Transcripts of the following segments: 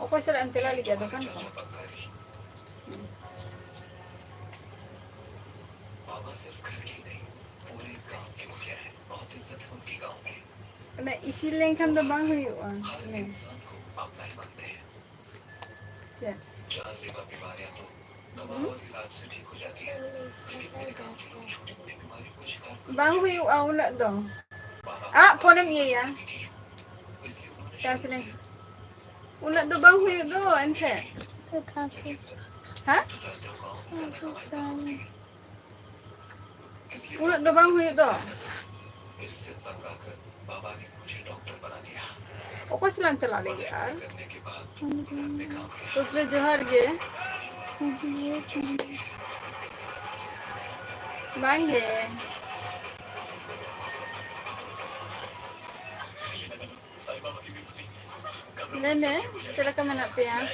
Opo sila ang tilaligado kan ko. Na isiling kan do bang huyu an. Ne. Siya. Bang huyu awla do. Ah, ponem iya. Kasi ulat do bang huyu do ente. Ha? Ulat do bang huyu do. Opo silang chala lagi यार तो फिर जोहर गे मांगे नहीं मैं चला का मना पे यार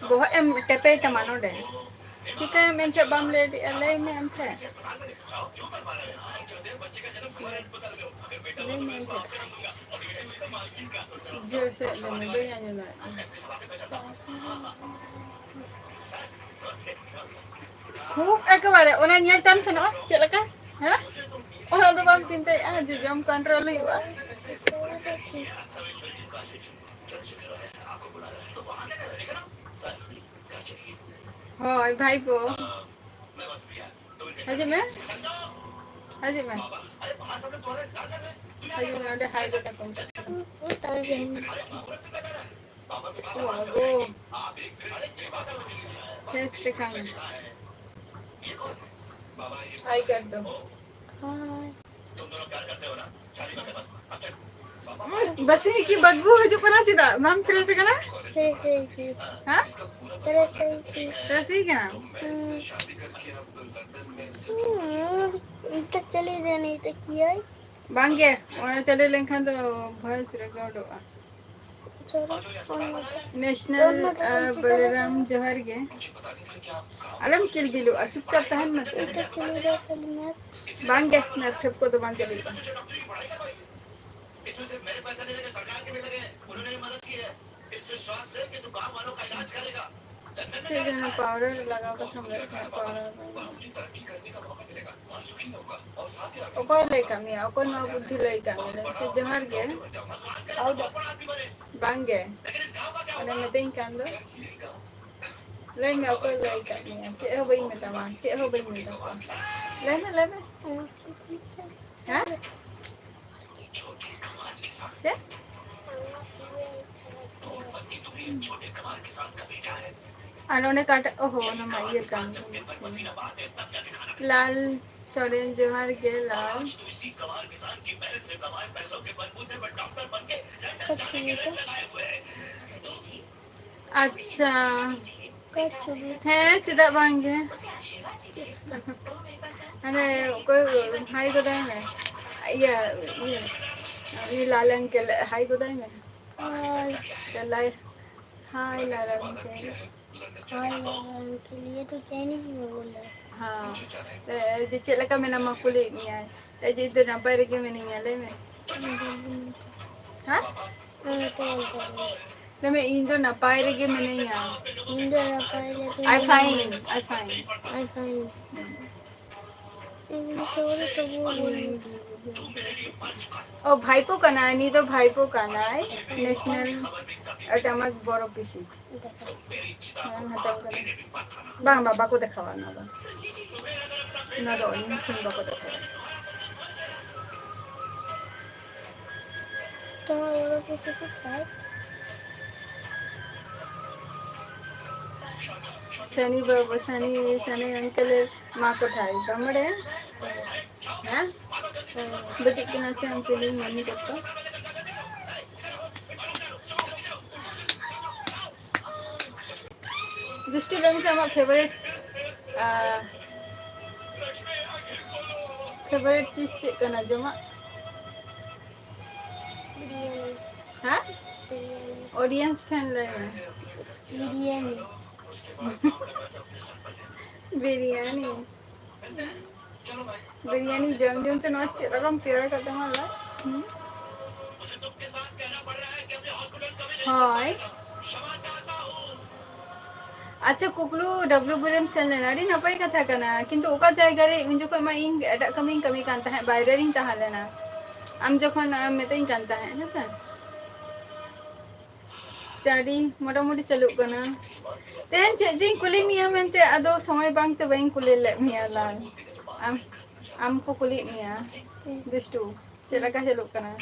बहुत एम टेपे तमानो दे ठीक है मैं जब हम ले में हम थे जो से मैं भैया ने ना खूब एकेबारे ओना nyel tan seno celaka ha ona do bam cinta ah jam control huwa hoy bhai po haji me udah hai jota kom wago face दिखाना हाय कर दो बस ini की बदबू हजू कना सीधा माम फिर से कना हां terus ini kena इतना चले जाने तक किया bangge ona chale lenkan to voice record hoga national Balram Jauhar के अलम किल बिलु चुपचाप तहन मत बांगे मैं ठप को तो बांध चली इसमें से मेरे पैसे लेने के सरकार के भी लगे उन्होंने मदद की है इस विश्वास से कि तू गांव वालों का इलाज करेगा ठीक है ना पाउडर लगा कर हम लोग पाउडर ओको ले कमी ओको नो बुद्धि ले कमी से जौहर के आउ बांगे ada meeting kan lo lên mèo coi dày cả nhà chị hơi bình người ta mà chị hơi bình người ta lên hả chết ने काटा ओहो ना माइये काम लाल सोरेन जौहर के लाल अच्छा है सीधा बांगे अरे कोई हाई को दाई में ये लाल अंकल हाई को दाई में हाय लाल अंकल ये तो चैनी ही बोल रहा है हाँ जो चला का मैं नमक कुली नहीं है जो इधर ना पैर के में नहीं है ले में हाँ ना मैं इंदो ना पैर के में नहीं है इंदो ना पैर के I find तो वो ओ भाईपो का ना नहीं तो भाईपो का ना है नेशनल अटमक बोरो किसी bang बाबा को दिखावा ना दो इंसान बाबा को दिखावा तो वो किसी को था शनि बाबा शनि अंकल माँ को ठाई कमरे हैं बच्चे के ना से अंकल मम्मी पापा दृष्टि रंग से हमारा फेवरेट चीज चेक करना जमा हाँ ऑडियंस ठन लगे बिरयानी जम तो नॉच रकम तेरा करता हूँ হয় আচ্ছা কুকলু ডব্লিউবি রেম সেন লেনা আᱹᱰᱤ ᱱᱟᱯᱟᱭ ᱠᱟᱛᱷᱟ ᱠᱟᱱᱟ ᱠᱤᱱᱛᱩ ᱚᱠᱟ ᱡᱟᱭᱜᱟ ᱨᱮ ᱩᱱ ᱡᱚᱠᱷᱚᱱ ᱢᱟ ᱤᱧ ᱮᱴᱟᱜ ᱠᱟᱹᱢᱤᱧ ᱠᱟᱹᱢᱤ ᱠᱟᱱ ᱛᱟᱦᱮᱸ ᱵᱟᱭᱨᱮ ᱨᱤᱧ ᱛᱟᱦᱮᱸ ᱞᱮᱱᱟ ᱟᱢ ᱡᱚᱠᱷᱚᱱ ᱢᱮᱛᱟᱹᱧ ᱠᱟᱱ ᱛᱟᱦᱮᱸ ᱦᱮᱸᱥᱮ स्टडी मोटामुटी चलुग कना तेन चे जिन कुली मिया मेनते आदो समय बांग ते बाइन कुली ले मिया लाल आम को कुली मिया दुष्टू चला का चलुग कना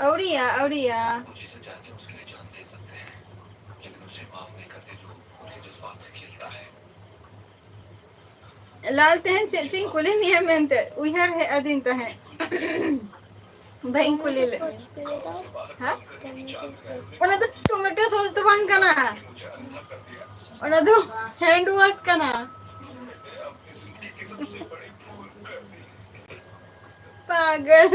औरिया लाल तेन चे जिन कुली मिया मेनते उहर है अदिन तहे बाइन कुली ले हाँ ओना तो टोमेटो सॉस तो बांग कना ओना तो हैंड वॉश कना पागल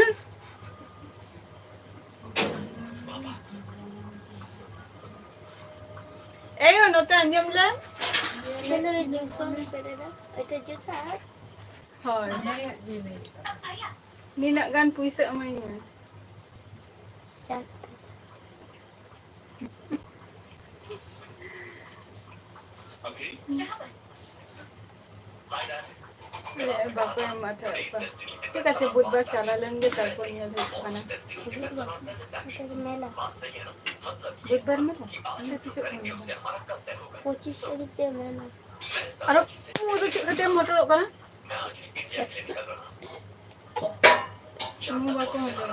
एयो नोते अंजम ले चलो ये दूसरा में करेगा अच्छा जैसा होय निना गान पुइसा अमाई में चल ले बापू हम माथा ठीक আছে বুধবার চালা लेंगे তারপর নিয়ে খানা मेला বুধবার মেলা আমরা কিছু খাবো 25 तारीख पे मेला আর পুরো চিকেন মটর করা মু বাপু মটর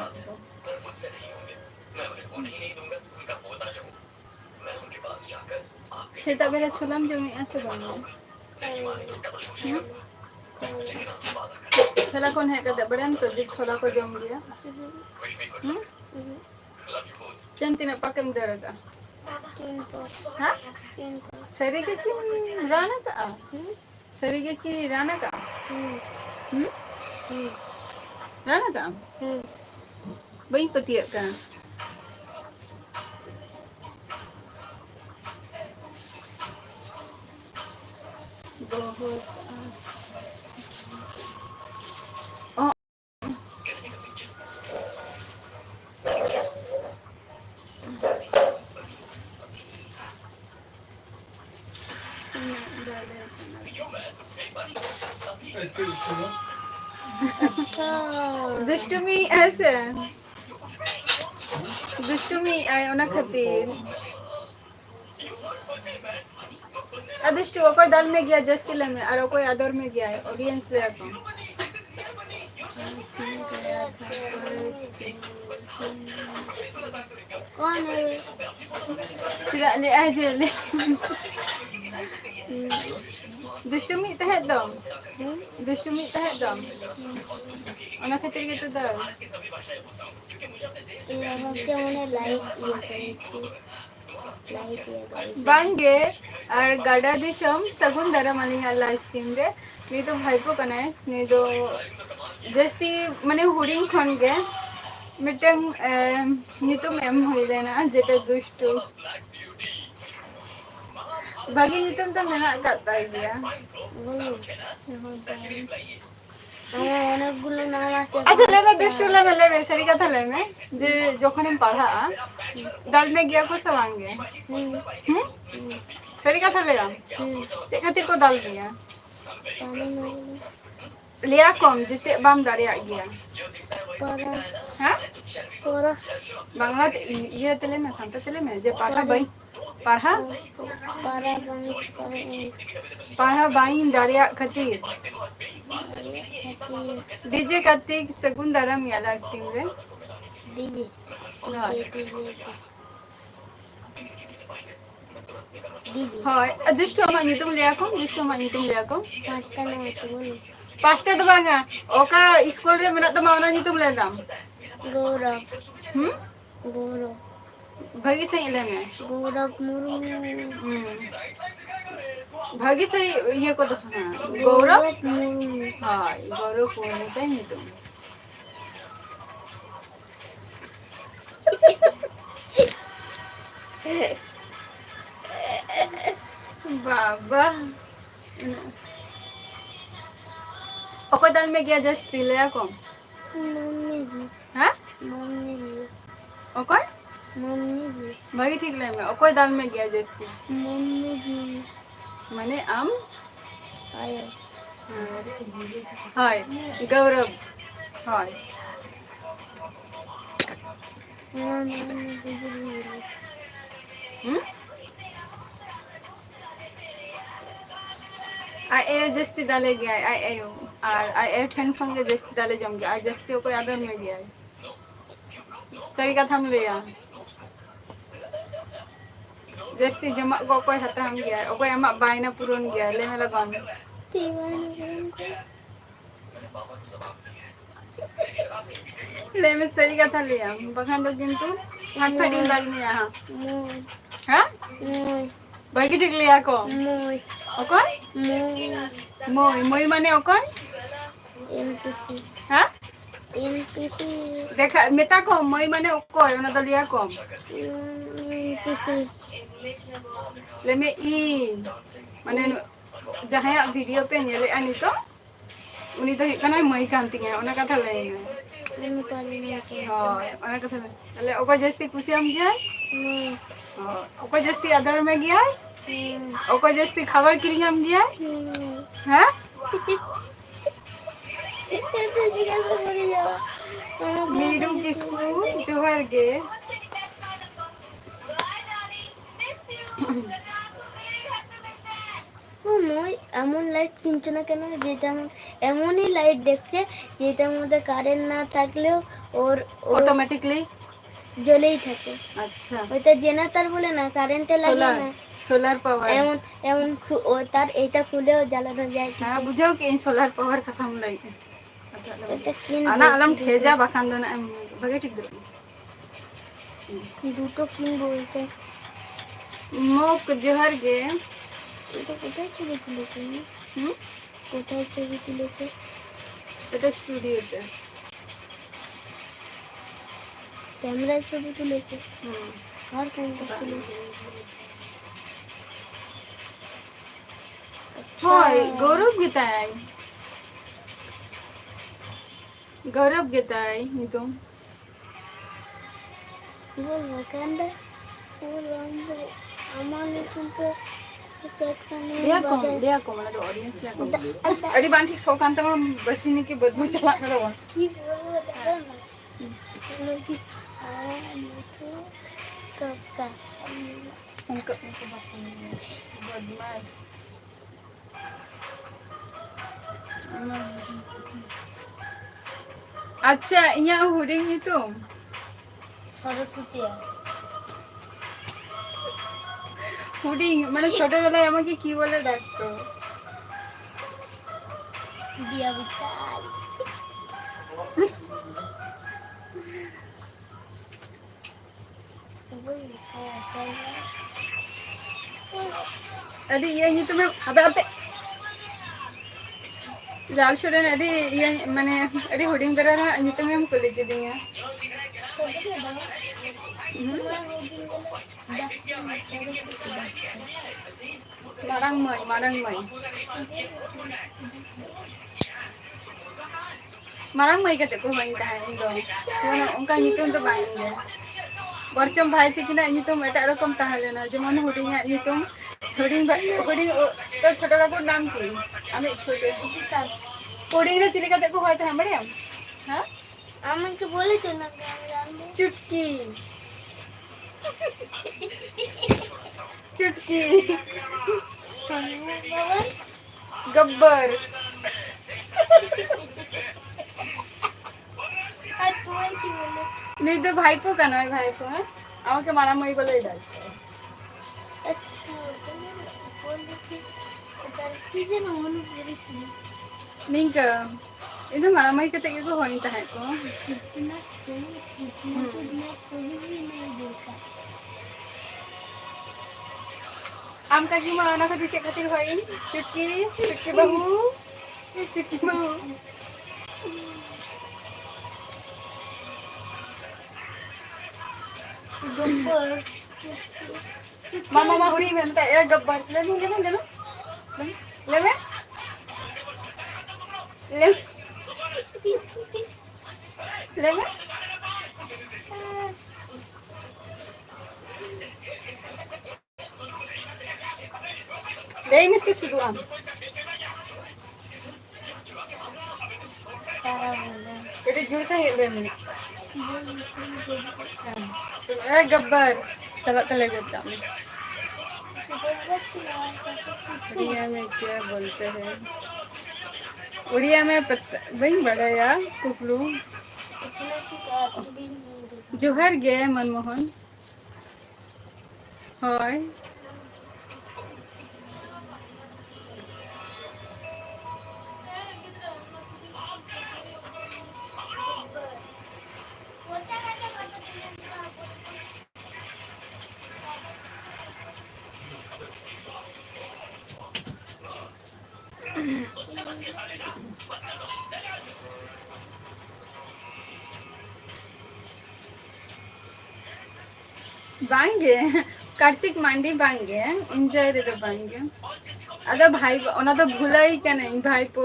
সেটা বেলা ছুলাম জমি আছে বাংলা खेला कौन है करते बड़े तो जी छोला को जम दिया चंद तीन पकम देगा हाँ सरी के की राना का सरी के की राना का राना का वही पतिया का बहुत दुष्टमी ऐसे दुष्टमी आय ओना खातिर अदुष्टु कोई दल में गया जस्ट ले में और कोई अदर में गया है ऑडियंस ले को कौन है tidak le aja le दुष्टमी तहे दम दुष्टमी तहे दम ओना खातिर के तो द हम के मने लाइक ये करे छी लाइक ये करे बांगे और गाडा दिसम सगुन दारा मानी लाइव स्ट्रीम रे मी तो भाईपो कनाय नि दो जस्ती माने हुडिंग खन गे मिटंग नितुम एम होइलेना जेटा दुष्टु भागी नितुम तो मेना काता गया बोलो अनेक गुलो नाम আছে अच्छा लेगा दुष्टु ले सरी कथा ले में जे जोखन हम पढ़ा दल में गया को सवांगे सरी कथा ले से खातिर को दल दिया लिया कम जे बाम दाड़िया गया परा हां परा बांग्ला ये तेले में सांता तेले में जे पढ़ा बाई पढ़ा परा पढ़ा बाई दाड़िया खातिर डीजे कार्तिक सगुन दारा मियाला स्ट्रीम रे दीदी दीदी হয় दुष्टु मा नितुम लिया को दुष्टु मा नितुम लिया को पांचटा नाम আছে बोलो पांचटा तो बांगा ओका स्कूल रे मेना तो मावना नितुम ले दाम गौरव गौरव भागी सही ले में गौरव मुर्मू भागी सही ये को तो गौरव मुर्मू हां गौरव को नहीं नितुम बाबा ओको दल में गया जस्ट तिले को मम्मी जी हां मम्मी जी ओको मम्मी जी भागी ठीक ले में ओकोय दाल में गया जस्ती मम्मी जी माने आम आयो हाय गौरव हाय मैंने गुजरी आई ए जस्ती डाले गया आई ए और आई ए ठन खन के जस्ती डाले जम गया आई जस्ती ओकोय आदर में गया सही कथा हम लिया जस्ती जमा को ओकोय हता हम गया ओकोय अमा बायना पूरन गया ले में लगाम ले में सही कथा लिया बखान तो किंतु हाथ फटिंग दाल में यहाँ मोय हाँ मोय भागी ठीक लिया को मोय ओकोय मोय मोय मोय माने ओकोय एनपीसी हाँ एनपीसी देखा मेता को मोय माने ओकोय ओना तो लिया को एनपीसी ले में ई माने जहाँ वीडियो पे नेले आनी तो उनी तो कना मई कांती है ओना कथा लेना मैं पाली नहीं हां ओना कथा ले ओको जस्ती खुशी हम गया मोय हां ओको जस्ती अदर में गया ओको जस्ती खबर किरी हम गया हैं ऐसे जिगल से मर जावा नीरू किसको जोहर गे মই এমন লাইট কিনছো না কেন যেটা এমনই লাইট দেখছে যেটার মধ্যে কারেন্ট না থাকলেও ওর ऑटोमेटिकली জ্বলেই থাকে अच्छा ওইটা জেনারেটর বলে না কারেন্টে লাগে सोलर না सोलर पावर এমন এমন ও তার এটা খুলেও জ্বালানো যায় हां बुझाओ कि सोलर पावर कथा हम लाई এটা কিন आना आलम ठेजा बखान दना बगे ठीक दे দুটো কিনবো এটা मोक जोहर गे এটা কোথায় ছবি তুলেছে কোথায় ছবি তুলেছে এটা স্টুডিওতে ক্যামেরায় ছবি তুলেছে আর কোনটা ছিল होय गौरव घेताय गौरव घेताय मी तो বলবো কেনটা বলবো আমার কিন্তু लिया को मला तो ऑडियंस लिया को अडी बांठी सोकांत में बसीने की बदबू चला मेरा वन কি বলবো দাদা না लोग काका उनका बदमाश अच्छा यहाँ हुडिंग ही तो सरस्वती हुडिंग মানে ছোটবেলায় আমাকে কি বলে ডাকতো দিয়া বিশাল अरे ये तो मैं अबे अबे लाल शोरन अरे ये मैंने अरे हुडिंग करा रहा ये तो मैं हमको लेके देंगे marang mai kate ko hoin ta hai do kono onka nyutum to bain ge borcham bhai tikina nyutum eta rokom tahale na jemon huding a nyutum huding to choto kapur naam ki ami choto huding re chili kate ko hoy ta hamare ha আমাকে বলেছো না আমি জানবো चुटकी चुटकी বাবা गब्बर আর তোমার কি বলে नहीं तो भाईपो का ना भाईपो है আমাকে মারামারি বলে ডাকতো আচ্ছা বলে কি তার কি যেন মনে পড়েছিল निंका इधर मारामारी करते को होई ता है को इतना छोटा मैं कभी भी नहीं देखा आम का की माना खाती चेक खातिर होई चुटकी बहू गब्बर मामा हुरी में ता ए गब्बर ले Day mesti sudu am. तारा बोले Jadi jurus saya ini. Gabbar चलो तो ले लेता हूँ। उड़िया में क्या बोलते हैं? उड़िया में पता वही बड़ा यार कुकलू जोहर गे मनमोहन हाय बांगे कार्तिक मांडी बांगे एंजॉय रे बांगे अदा भाई ओना तो भुलाई के नहीं भाई पो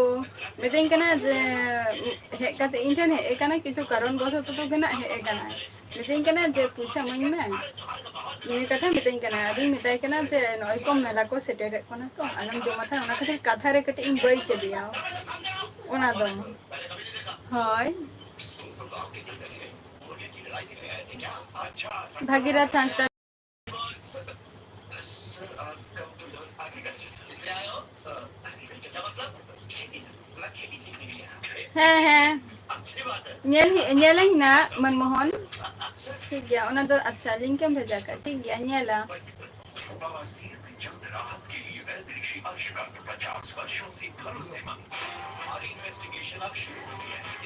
मिटिंग के ना जे हे काते इंटरन हे काना किछु कारण बस तो के ना हे काना मिटिंग के ना जे पूछा मई में ini kata mitain kana adi mitai kana je noi ko mela ko setere kona to anam joma tha ona khatir katha re kati in boy ke diya ona do hoy bhagirath hasta है nyeleng na Manmohan ठीक गया उन्हें तो अच्छा link में भेजा कर ठीक गया nyela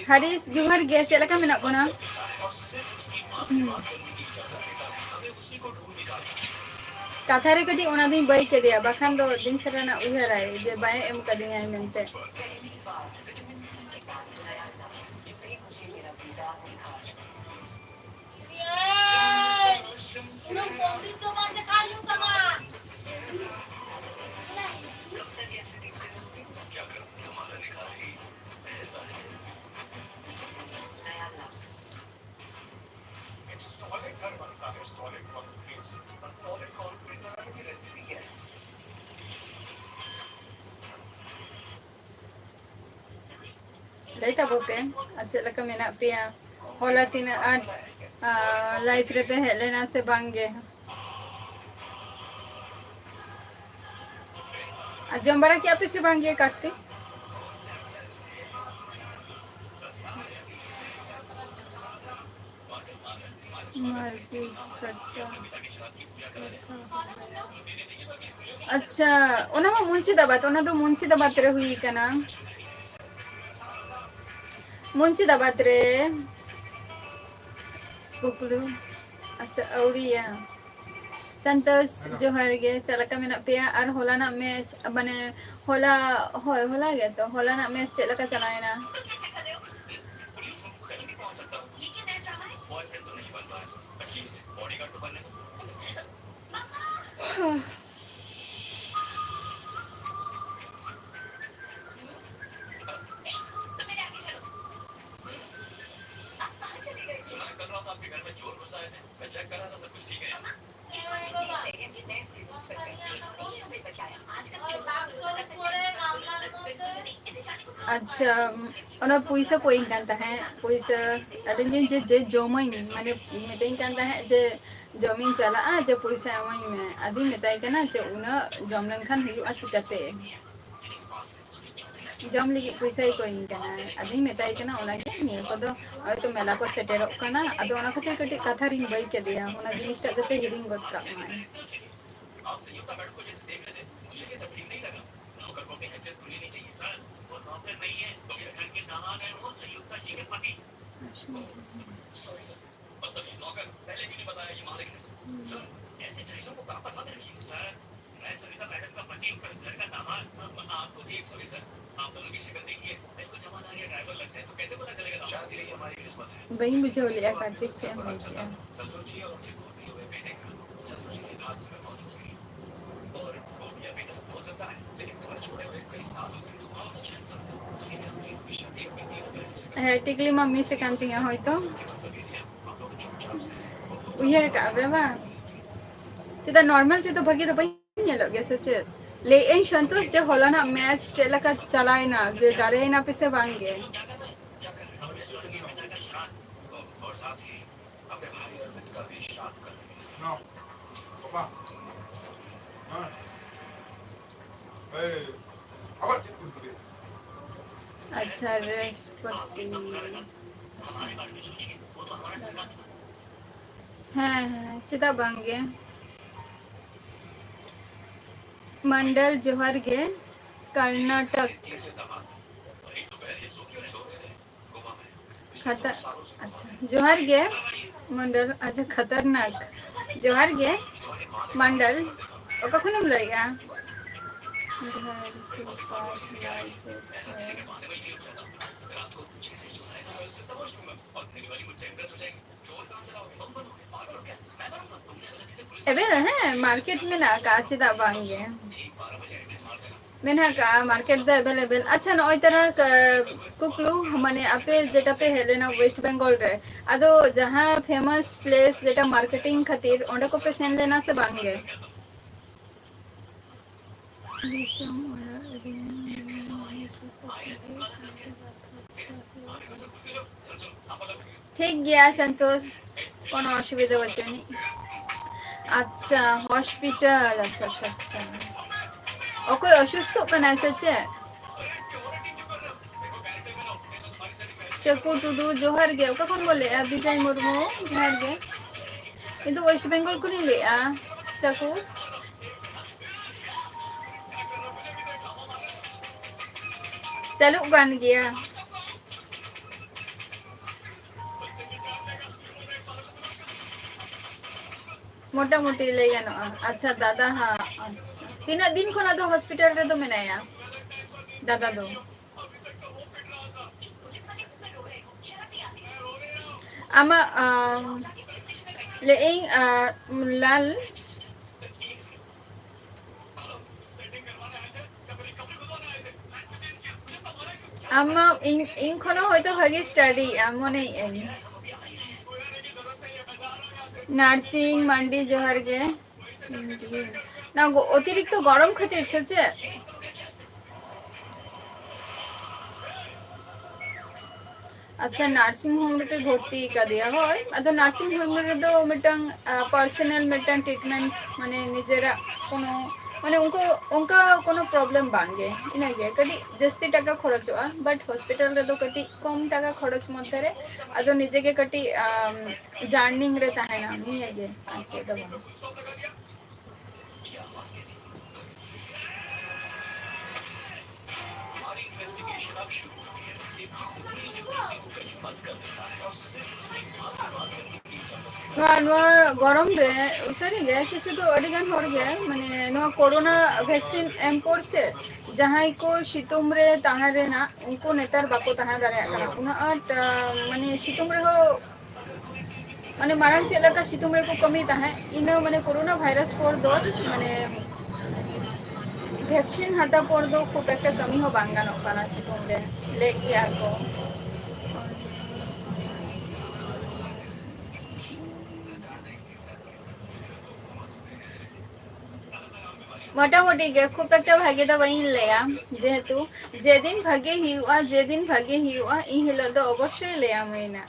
Haris Johar gaya sila kami nak puna kata re kadi ona din baik ke dia bahkan do din sera na uharai je bae em kading ai mente Laita bope अच्छा लका मेना पिया होला तीन आठ लाइफ रे पे Helena से बांगे जम्बरा क्या पे से बांगे काटते अच्छा ओना मुंशीदाबाद ओना तो मुंशीदाबाद रे हुई कना मुंशीदाबाद रे कुकलू अच्छा औरिया संतोष जोहर गे चलका मेना पेया और होला ना मैच माने होला होय होला गे तो होला ना मैच चलका चलाएना अच्छा ओना पैसा कोई कांता है पैसा अदन जे जे जमाई माने मिtain कांता है जे जमीन चला आ जे पैसा अमाई में आदि मिताई कना जे उना जमलन खान हुई चिकाते जम लगी पैसा ही कोई कना आदि मिताई कना ओना के निये पदो होय तो मेला को सेटेरो कना अदो ओना खातिर कटी कथा रिंग बाई के दिया ओना जिनिसटा जते हिरिंग गत का माय वही मुझे लिया कार्तिक से हम नहीं किया टिकली मम्मी से कांती हो तो उयर का बेबा सीधा नॉर्मल थी तो भगी तो बही लगे सच ᱞᱟᱹᱭᱮᱜ ᱥᱚᱱᱛᱳष ᱡᱮ ᱦᱚᱞᱟᱱᱟᱜ ᱢᱮᱪ ᱪᱮᱫ ᱞᱮᱠᱟ ᱪᱟᱞᱟᱣᱮᱱᱟ ᱡᱮ ᱫᱟᱲᱮᱭᱮᱱᱟ ᱯᱮ ᱥᱮ ᱵᱟᱝᱜᱮ? अच्छा रेस्ट पट्टी हाँ हाँ चेदा बांगे मंडल जोहर गे कर्नाटक खतर अच्छा जोहर गे मंडल अच्छा खतरनाक जोहर गे मंडल ओका खुनम लइगा एबे है मार्केट में ना का चेदा बांगे मेना का मार्केट द अवेलेबल अच्छा नय तरह कुकलू माने आपे जेटा पे हेलेना वेस्ट बंगाल रे आदो जहां फेमस प्लेस जेटा मार्केटिंग खातिर ओंडे को पे सेन लेना से बांगे ठीक गया संतोष कोनो असुविधा बचेनी अच्छा हॉस्पिटल अच्छा अच्छा अच्छा ओके असुस्थ कना से चे चकू टुडू जोहर गे ओका कोन बोले विजय मुर्मू जोहर गे किंतु वेस्ट बंगाल को नहीं ले चकू चलो गान गया मोटा मोटी ले गनो अच्छा दादा हाँ अच्छा तीन दिन खोना तो हॉस्पिटल रे तो मेनाया दादा दो आमा ले लाल आमा इन खोना होयतो भागी स्टडी मने नार्सिंग मंडी जोहर गे ना अतिरिक्त गरम खातिर से अच्छा नार्सिंग होम रे भर्ती का दिया होय अदो नार्सिंग होम रे दो मिटंग पर्सनल मिटंग ट्रीटमेंट माने निजेरा कोनो माने उनका कोनो प्रॉब्लम बांगे इना गे कटी जस्ती टाका खर्चवा बट हॉस्पिटल रे दो कटी कम टाका खर्च मध्य रे अदो निजे के कटी जार्निंग रे ताहेना मी गे अच्छा दबा गरम रे सरी गे किसी तो अडिगान हर गे माने नो कोरोना वैक्सीन एम पोर से जहां को सितुम रे ताहा रे ना उनको नेतार बाको ताहा दारे kana una at माने सितुम रे हो माने मारन से लगा सितुम रे को कमी ताहा इना माने कोरोना वायरस पोर दो माने वैक्सीन हाता पोर दो खूब एकटा कमी हो बांगानो kana सितुम रे ले गया को मोटामुटी गे खूब एक भागे तो बी लिया जेहेतु जेदिन भागे जेदिन भागे इन हिल अवश्य लिया मैना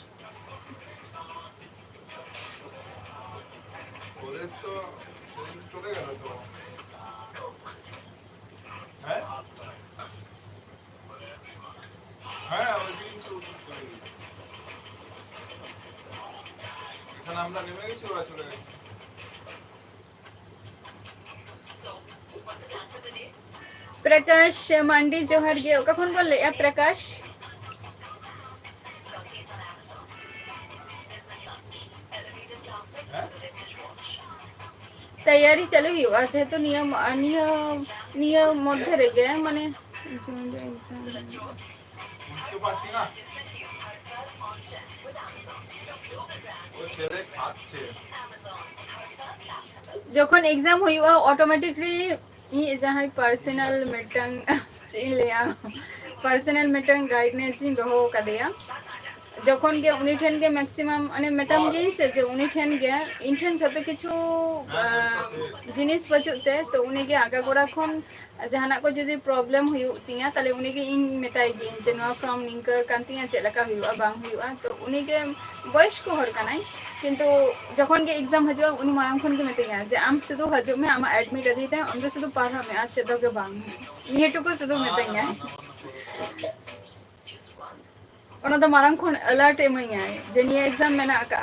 प्रकाश मंडी जोहर गे कौन बोल प्रकाश तैयारी चलो हुआ जेहेतु नियम नियम नियम मध्य रे माने যখন एग्जाम हुआ ऑटोमेटिकली जहाँ पर्सनल मिटंग पर्सनल मिटंग गाइडनेस दो का दिया जखन गे उनी ठेन गे मैक्सिमाम अने मेताम गे से जे उनी ठेन गे इन ठेन जतो किछु जिनिस बचुते तो उनी गे आगा गोड़ा खन जहाना को जदि प्रॉब्लम हुयु तिया ताले उनी गे इन मेताई गे जे नोआ फ्रॉम निंका कांतिया चे लका हुयुआ बांग हुयुआ तो उनी गे बयस को हर कानाई किंतु जखन गे एग्जाम हजो उनी मायम खन गे मेतिया जे आम सुदु हजो में आमा एडमिट अदी ते आम सुदु पाढ़ा में आज दो गे बांग नियटुको सुदु मेतिया ओना तो मारंग खन अलर्ट एमइया जे निया एग्जाम मेना का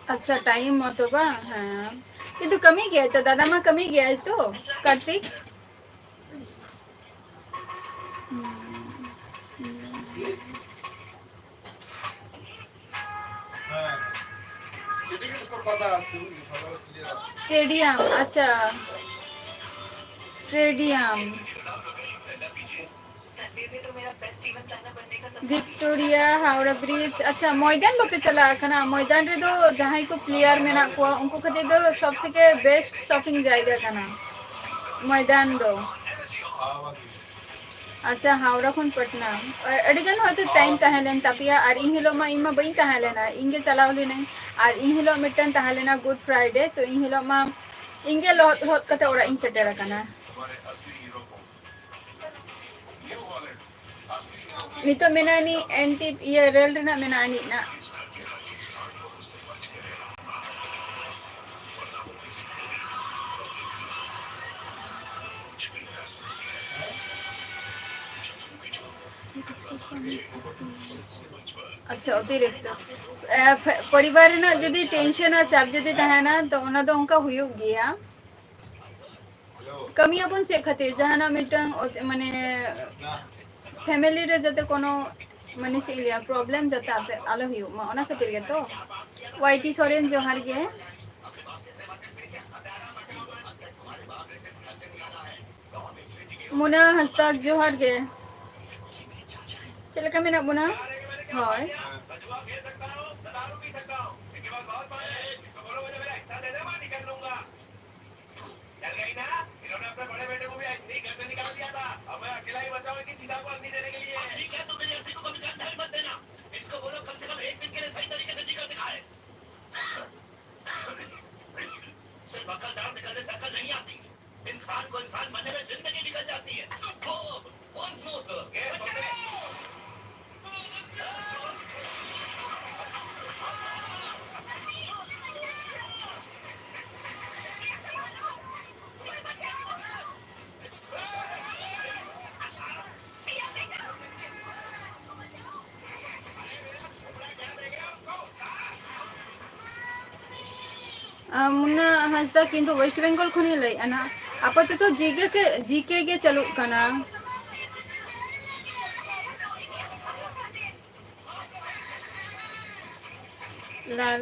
अच्छा टाइम मत बा हाँ किंतु कमी गया तो दादा माँ कमी गया तो कार्तिक स्टेडियम अच्छा स्टेडियम विक्टोरिया हावड़ा ब्रिज अच्छा मैदान बापे चला खाना मैदान रे दो जहां को प्लेयर मेना को उनको खातिर दो सब থেকে बेस्ट शॉपिंग जाएगा खाना मैदान दो अच्छा हावड़ा खन पटना अडिगन होते टाइम तहलेन तापिया और इन हिलो मा इमा बई तहलेना इंगे चलावली नहीं और इन हिलो मिटन तहलेना गुड फ्राइडे तो इन हिलो मा इंगे लहत लहत कते ओरा इन सेटेर काना नितो मेना नि एंटी ये रेल रेना मेना नि ना अच्छा अतिरिक्त परिवार ना जदि टेंशन आ चाप जदि तहना तो ओना दो उनका हुयो गया कमी अपन से खातिर जहाना मिटन माने फैमिली रे जते कोनो माने चलिया प्रॉब्लम जते आते आलो हुयो मा ओना खातिर गे तो वाईटी सोरेन जोहार गे मुना हस्ताक जोहार गे चल का मेना मुना हाय मुन्ना हंसदा किंतु वेस्ट बेंगल खुनी लई अना आपातत जीके गे चालू कना लाल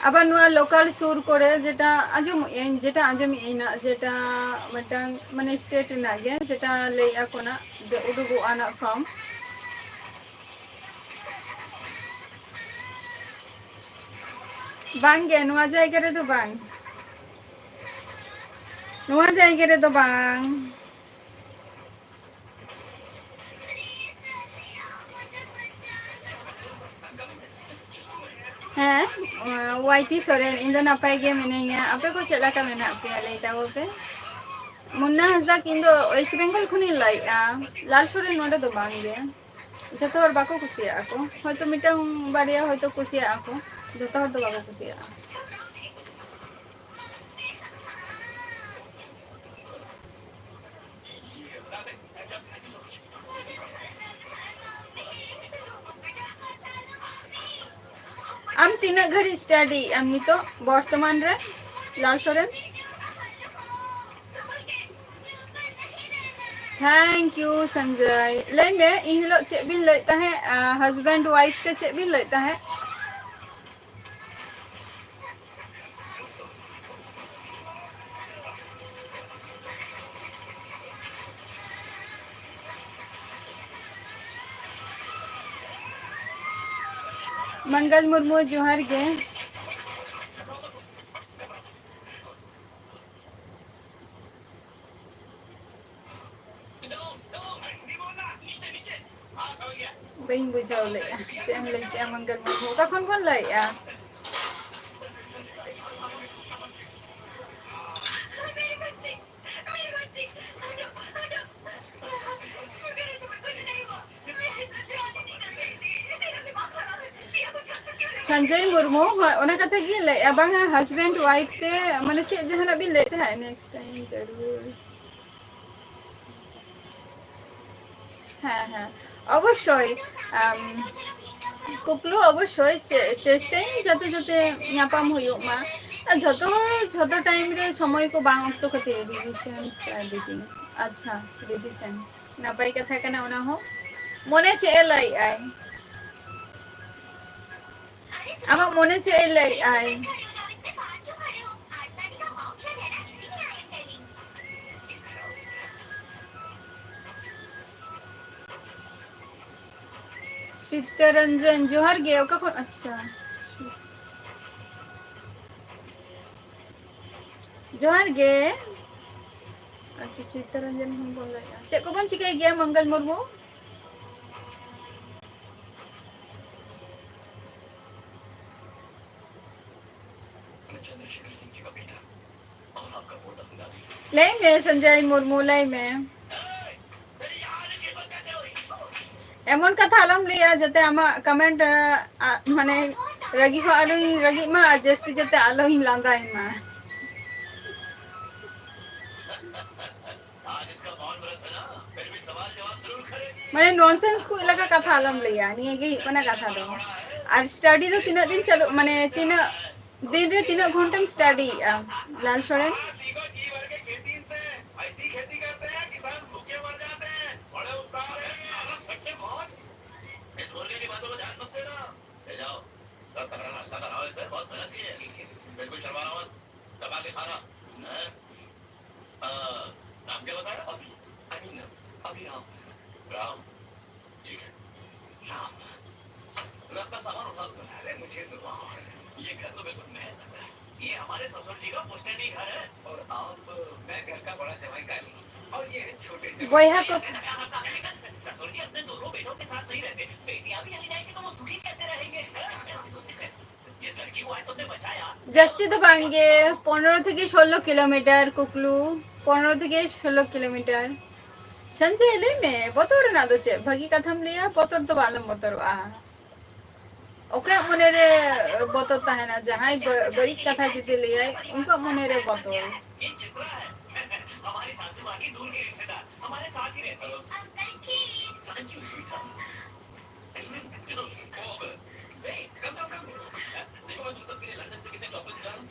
আবার নোয়া লোকাল সুর করে যেটা আজম এইনা যেটা মিটাং মানে স্টেট না গে যেটা লেই আকোনা যে উডুগু আনা ফ্রম বাং গে নোয়া জায়গা রে তো বাং নোয়া জায়গা রে তো বাং ᱦᱮᱸ वाईटी सोरेन इन दो नापाय गे मिनेगा आपे को चला का मेना पे लई ताओ पे मुन्ना हंसदा इन दो वेस्ट बेंगल खुनी लाई लाल सोरेन नोडे दो बांग गे जतो हर बाको कुसिया को होयतो मिटांग बारिया होयतो कुसिया को जतो हर दो बाको कुसिया आम तीन घड़ी स्टडी आम नितो वर्तमान रे लाल सोरेन थैंक यू संजय लय में इन हिलो चे बिन लयता है हस्बैंड वाइफ के चे बिन लयता है मंगल मुर्मू जोहार गे बहन बुझाव ले चेम ले के मंगल मुर्मू कखन कोन ले संजय मुर्मू ओना कथा गे ले बांगा हस्बैंड वाइफ ते माने चे जहाना भी लेते हैं नेक्स्ट टाइम जरूर हाँ हाँ অবশ্যই কুকলু অবশ্যই চেষ্টাই যাতে যাতে ᱧᱟᱯᱟᱢ ᱦᱩᱭᱩᱜ ᱢᱟ ᱡᱷᱚᱛᱚ ᱡᱷᱚᱛᱚ ᱴᱟইᱢ ᱨᱮ ᱥᱚᱢᱚᱭ ᱠᱚ ᱵᱟᱝ ᱚᱠᱛᱚ ᱠᱟᱛᱮ রিভিশন স্টাডি আচ্ছা রিভিশন নাপাই কথা কানা ওনা হো মনে চে লাই আই আমার মনে চে লাই আই चित्तरंजन जोहर गे कखन अच्छा जोहर गे अच्छा चित्तरंजन हम बोल रहे हैं चे को बन चिकाई गया मंगल मुर्मू ले में संजय मुर्मू ले में एमन कथा आलम लिया जते आमा कमेंट माने रगी हो आलो रगी मा जस्ती जते आलो ही लांदा ही मा माने नॉनसेंस को इलाका कथा आलम लिया निये गे कोना कथा दो और स्टडी तो 3 दिन चलो माने 3 दिन रे 3 घंटा स्टडी लाल सोरेन बोया को जस्ती तो बांगे 15 থেকে 16 किलोमीटर कुकलू 15 থেকে 16 किलोमीटर संजय ले में बतोर ना दो चे भगी कथम लिया बतोर तो बालम बतोर ओके मने रे बतोर ताहे ना जहां बड़ी कथा जुते ले आए उनका मने रे बतोर हमारी सासू मां की दूर के रिश्तेदार हमारे साथ ही रहते हैं थैंक यू स्वीटहार्ट देखो मैं तुम सबके लिए लंदन से कितने चॉकलेट्स ला रहा हूं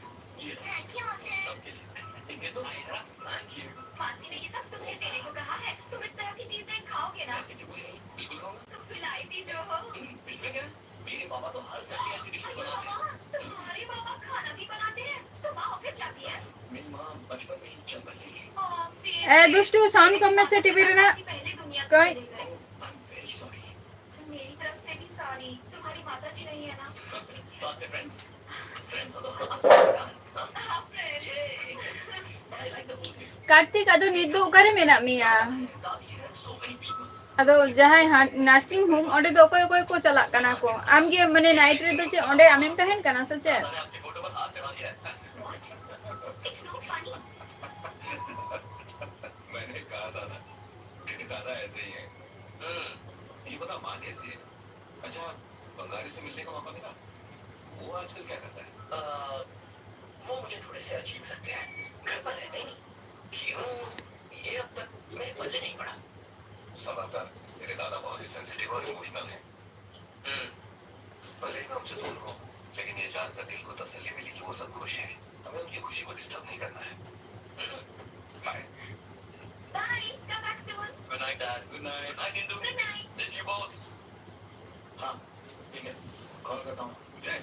ये थैंक यू सबके लिए इनके तो थैंक यू फांसी ने ये सब तुम्हें देने को कहा है तुम इस तरह की चीजें खाओगे ना बिल्कुल खाऊंगा तुम खिलाई भी जो हो इसमें क्या मेरे पापा तो हर सर्दी ऐसी डिश बनाते हैं तुम्हारे पापा खाना भी बनाते हैं तो माँ ऑफिस जाती है मेरी माँ बचपन में ही चल बसी ए दुष्टू साउंड कम में से टीवी रे ना कोई मेरी तरफ से भी सॉरी तुम्हारी माताजी नहीं है ना बात से फ्रेंड्स फ्रेंड्स हो तो कार्तिक अदो निदो करे मेना मिया अदो जहां नर्सिंग होम ओडे दो कोई कोई को चला कना को आम गे माने नाइट रे दो चे ओडे आमेम तहन कना से चे मैंने कहा था ना दादा ऐसे ही है ये पता मां कैसी है अच्छा बंगाली से मिलने का मौका मिला वो आजकल क्या करता है वो मुझे थोड़े से अजीब लगते हैं घर पर रहते ही क्यों ये अब तक मेरे पल्ले नहीं पड़ा समझदार तेरे दादा बहुत ही सेंसिटिव और इमोशनल है भले ही मैं उनसे दूर हूँ लेकिन ये जानकर दिल को तसल्ली मिली कि वो सब खुश है हमें उनकी खुशी को डिस्टर्ब नहीं करना है bye bye come back soon good night dad good night I can do good night miss you both हां ठीक है कॉल करता हूँ जय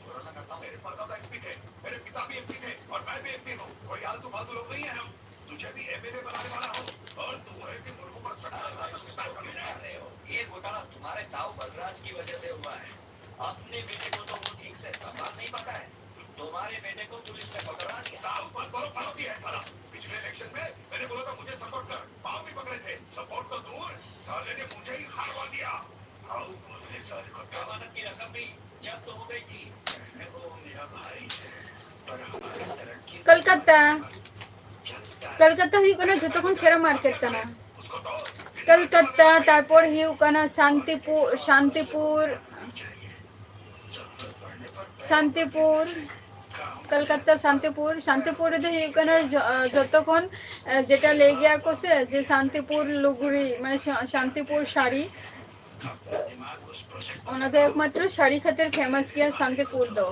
पुराना करता हूँ मेरे पर्दा का एमपी थे मेरे पिता भी एमपी थे और मैं भी एमपी हूँ कोई आलतू फालतू लोग नहीं है हम तुझे भी एमएलए बनाने वाला हूँ और तू है कि मुर्मू पर सटा रहे हो ये घोटाला तुम्हारे ताऊ बलराज की वजह से हुआ है कलकत्ता कलकत्ता हुई कना जतो खन सेरा मार्केट कना कलकत्ता तारपर हुई कना शांतिपुर कलकत्ता शांतिपुर रे हुई कना जतो खन जेटा ले गया को से जे शांतिपुर लुगड़ी माने शांतिपुर शाड़ी ओना तो एकमात्र शाड़ी खातिर फेमस गया शांतिपुर दो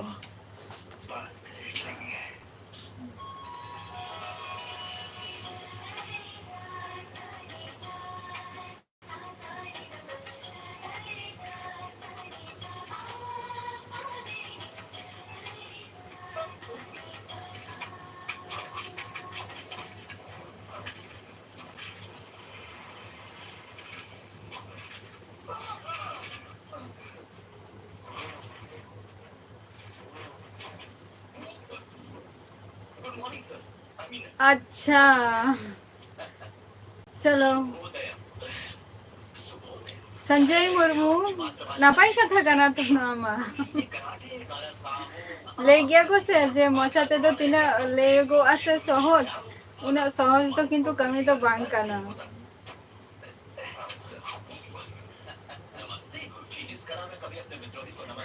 अच्छा चलो संजय मुर्मू नापाई कथा कना तो नामा ले गया को से जे मचाते तो तिना ले गो आसे सहज उना सहज तो किंतु कमी तो बांग कना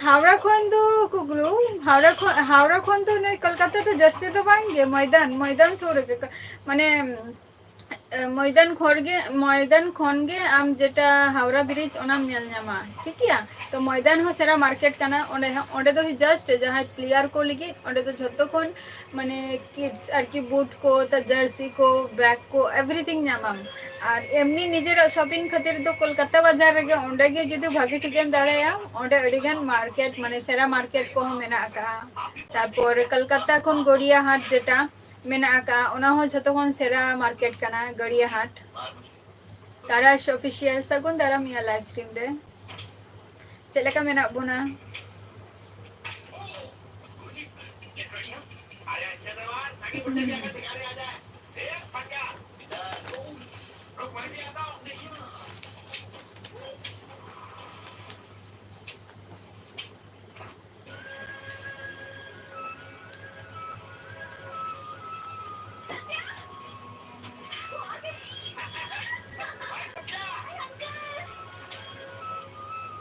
हावड़ा खन तो कुगलू हावड़ा खन तो नहीं कलकत्ता तो जस्ते तो बांगे मैदान सोरे के माने मैदान खन गे आम जेटा Howrah bridge Onam nail Nyama ठीक है तो मैदान हो सेरा मार्केट कना ओंडे दो जस्ट जहां प्लेयर को लगी ओंडे तो जतो खन माने किड्स आर की बूट को त जर्सी को बैग को एवरीथिंग न्यामा और एमनी निजेर शॉपिंग खातिर तो कोलकाता बाजार रे ओंडे गे जदि भागी टिकेन दाड़ाया ओंडे अडिगान मार्केट माने सेरा मार्केट को मेना का तारपर कलकत्ता खन गड़िया हाट जेटा मेना का ओना हो जतो खन सेरा मार्केट कना गड़िया हाट तारा ऑफिशियल सगुन तारा मिया लाइव स्ट्रीम रे चलेका मेना बुना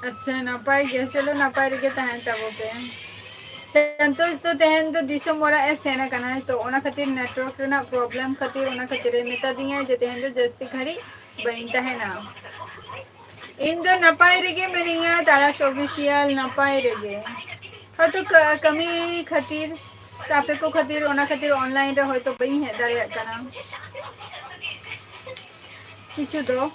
अच्छा नपाय गया चलो नपाय रे तहन तब पे संतोष तो तहन तो दिसम मोरा ए सेना कना तो ओना खातिर नेटवर्क रेना प्रॉब्लम खातिर ओना खातिर मेता दिया जे तहन तो जस्ती घड़ी बइन तहना इन दो नपाय रे मेनिया तारा ऑफिशियल नपाय रे ह तो कमी खातिर तापे को खातिर ओना खातिर ऑनलाइन रे होय तो बइन है दाड़िया कना किछु दो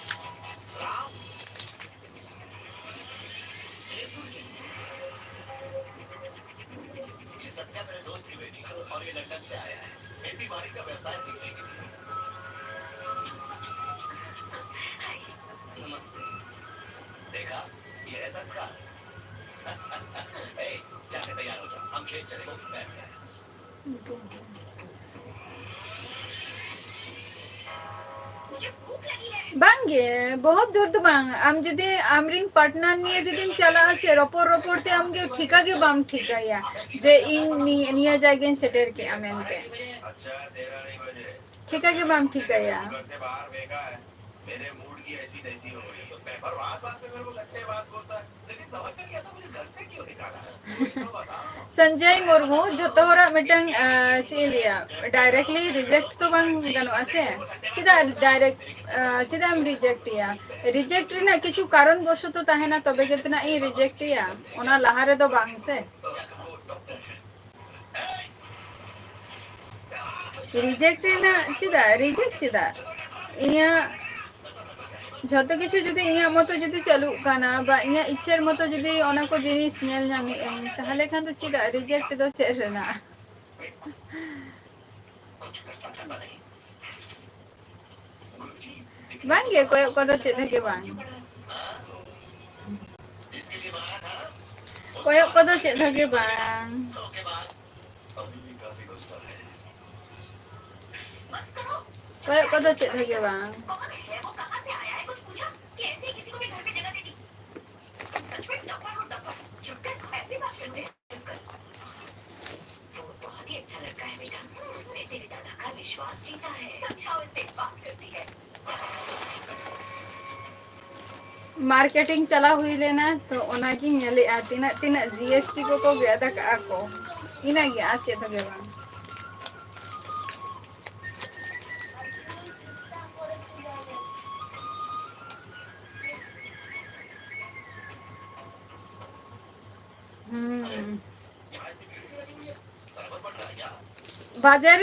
बांगे बहुत दूर तो बांग आम जदि आमरिंग पार्टनर निये जदि चला से रपोर ते आमगे ठिका के बाम ठिका या जे इन निया जागे सेटर के आमेनते ठिका के बाम ठिका या मेरे मूड की ऐसी तैसी हो गई तो पेपर बात में मेरे को लगता है बात बोलता है लेकिन समझ में नहीं आता मुझे घर से क्यों निकाला संजय मुर्मू जतो हरा मिटंग चेलिया डायरेक्टली रिजेक्ट तो बांग गनो आसे चिदा डायरेक्ट चिदा हम रिजेक्ट या रिजेक्ट ना किछु कारण बसो तो ताहेना तबे केतना ई रिजेक्ट या ओना लहारे तो बांग से रिजेक्ट ना चिदा इया जतो किछु जदि इया मतो जदि चालू काना बा इया इच्छार मतो जदि ओना को जिनिस नेल नामी ताहले खान तो चिदा रिजेक्ट दो चेरना बांगे कोय को तो चेले के बांग koyok ko to chet lagi bang. Koyok ko to chet lagi bang. Marketing चला हुई लेना तो ओनागी नेले आ तिना तिना जीएसटी को बेदा का को इना गे आ चेत गे बा बाजार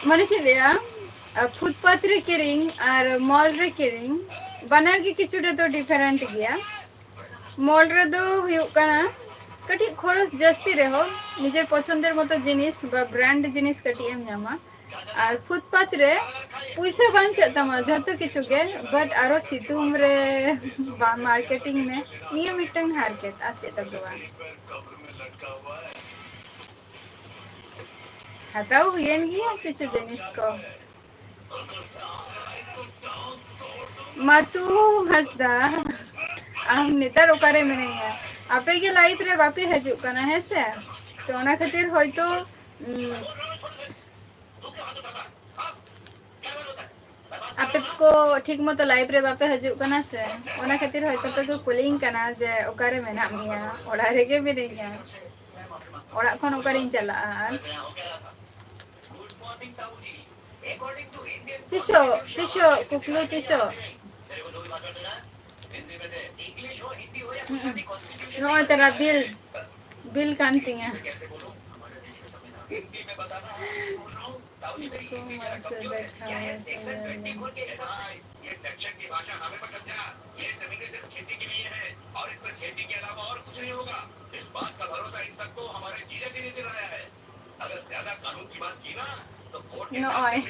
माने छिलिया फुटपाथ रे किरिंग और मॉल रे किरिंग बनार की किचुटा तो डिफरेंट गया मॉल रे दो हुयुग कना कटी खरच जस्ती रहो निजेर पसंदेर मतो जिनिस बा ब्रांड जिनिस कटी एम नामा और फुटपाथ रे पैसा बांचे तमा जतो किछु के बट आरो सितुम रे बा मार्केटिंग में निये मिटंग हारकेत आचे तगवा हटाओ हुयन गया किछु जिनिस को मातू हसदा आम नेतार ओकारे में नहीं है आपे के लाइफ रे बापे हजू कना है से तो ओना खातिर होयतो आपे को ठीक मतो लाइफ रे बापे हजू कना से ओना खातिर होयतो पे को कुलिंग कना जे ओकारे में ना मिया ओड़ा रे के भी नहीं है ओड़ा खन ओकारे चला तिशो तिशो कुकलू तिशो नो तेरा बिल कांती है नो आए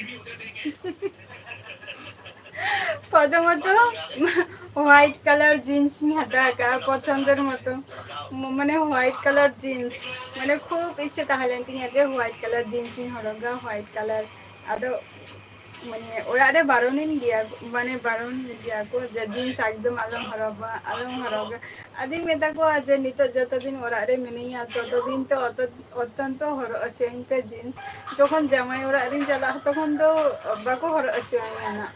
प्रथमत व्हाइट कलर जीन्स नहीं हता का पसंदर मतो माने व्हाइट कलर जीन्स माने खूब इच्छा ताहलेन तिनिया जे व्हाइट कलर जीन्स नहीं हरगा व्हाइट कलर आदो माने ओरा रे बारोनिन गया माने बारोन गया को जे जीन्स एकदम आलम हरगा आदि मेता को आज नित जत दिन ओरा रे मिनिया तत दिन तो अत्यंत हर अचेनते जीन्स जखन जामाई ओरा रे चला तखन तो बाको हर अचेना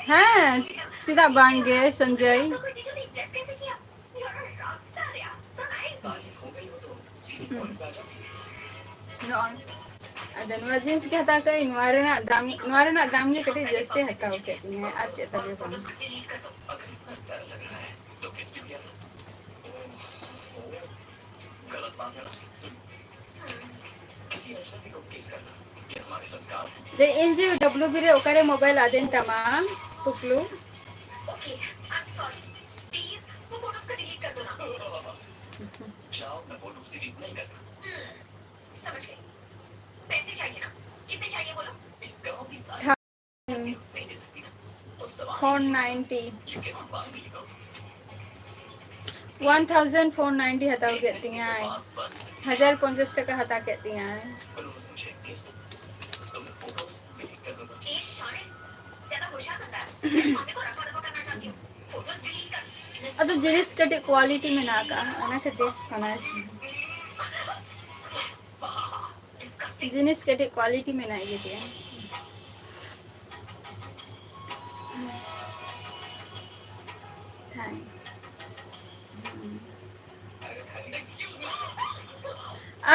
हाँ सीधा बांगे संजय नुआ जीन्स के हता कई नुआरे ना दाम ये कटी जस्ते हता ओके ने आज तबे बन दे एनजे डब्ल्यूबी रे ओकारे मोबाइल आदेन तमाम कुकलू okay I am sorry please वो फोटोज को डिलीट कर दो ना जाओ मैं फोटोज डिलीट नहीं करता समझ गई पैसे चाहिए ना कितने चाहिए बोलो इसका ऑफिस 490 1490 हटाओ कहती हैं 1050 टका हटा कहती हैं ಅದು ಜಿನಿಸ್ ಕಟ್ಟಿ ಕ್ವಾಲಿಟಿ में ना का ana kete panash जिनिस कटे क्वालिटी में ना ये दिया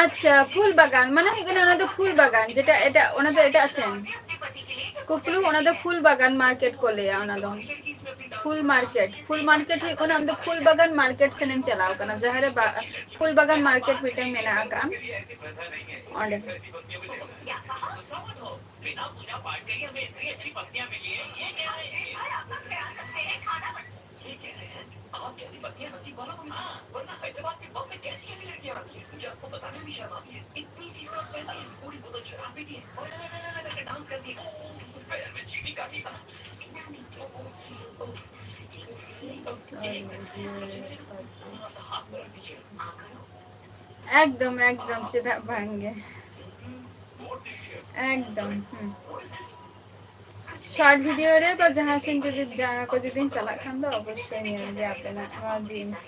अच्छा फूल बागान माने এখানে ওনা তো ফুল বাগান যেটা এটা ওনা তো এটা আছেন কুকলু ওনা তো ফুল বাগান মার্কেট কোলে ওনা তো फुल मार्केट ही कोना हम तो फुल बागान मार्केट से नेम चलाओ कना जहरे फुल बागान मार्केट मीटिंग में ना का और बिना पूजा पाठ के हमें इतनी अच्छी पत्नियां मिली है ये कह रहे हैं भाई आपका प्यार करते हैं खाना ये कह रहे हैं आप जैसी पत्नियां नसीब वाला होना वरना हैदराबाद के बम में कैसी कैसी लड़कियां आती हैं मुझे आपको बताने में शर्म आती है इतनी सी स्कर्ट पहनती है पूरी बोतल शराब पीती है और डांस करती है पैर में একদম একদম সেটা ভাঙ্গে একদম শর্ট ভিডিও রে বা जहां से যদি জানা को दिन चला खान दो अवश्य नहीं आएंगे आप ना जीन्स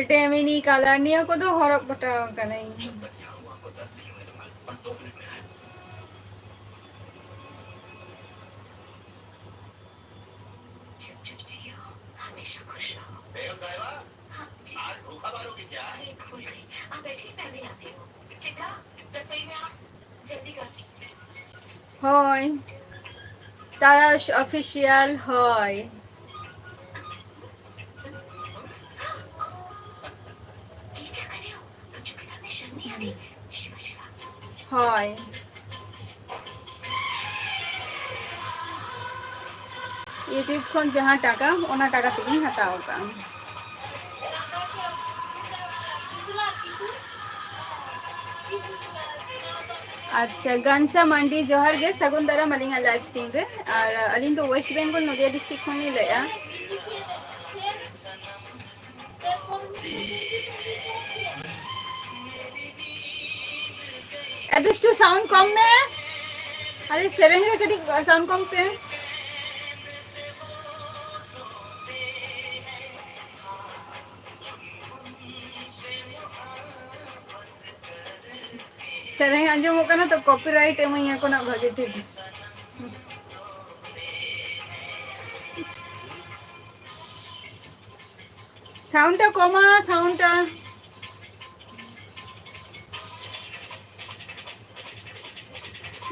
डेमिनी कलर निया को तो हरक पटा कने হয় তারা অফিশিয়াল হয় হয় यूट्यूब खन जहाँ टाका ओना टाका तेगी हताओ का अच्छा गनसा मंडी जोहर गे सगुन दारा मलिंगा लाइव स्ट्रीम रे और अलिन तो वेस्ट बंगाल नदिया डिस्ट्रिक्ट खनि लया एदुष्टु साउंड कम में अरे सेरेंग रे कटी साउंड कम पे सेरेंग आंजम होकना तो कॉपीराइट एमैया कोना भागे ठीक साउंडटा कमा साउंडटा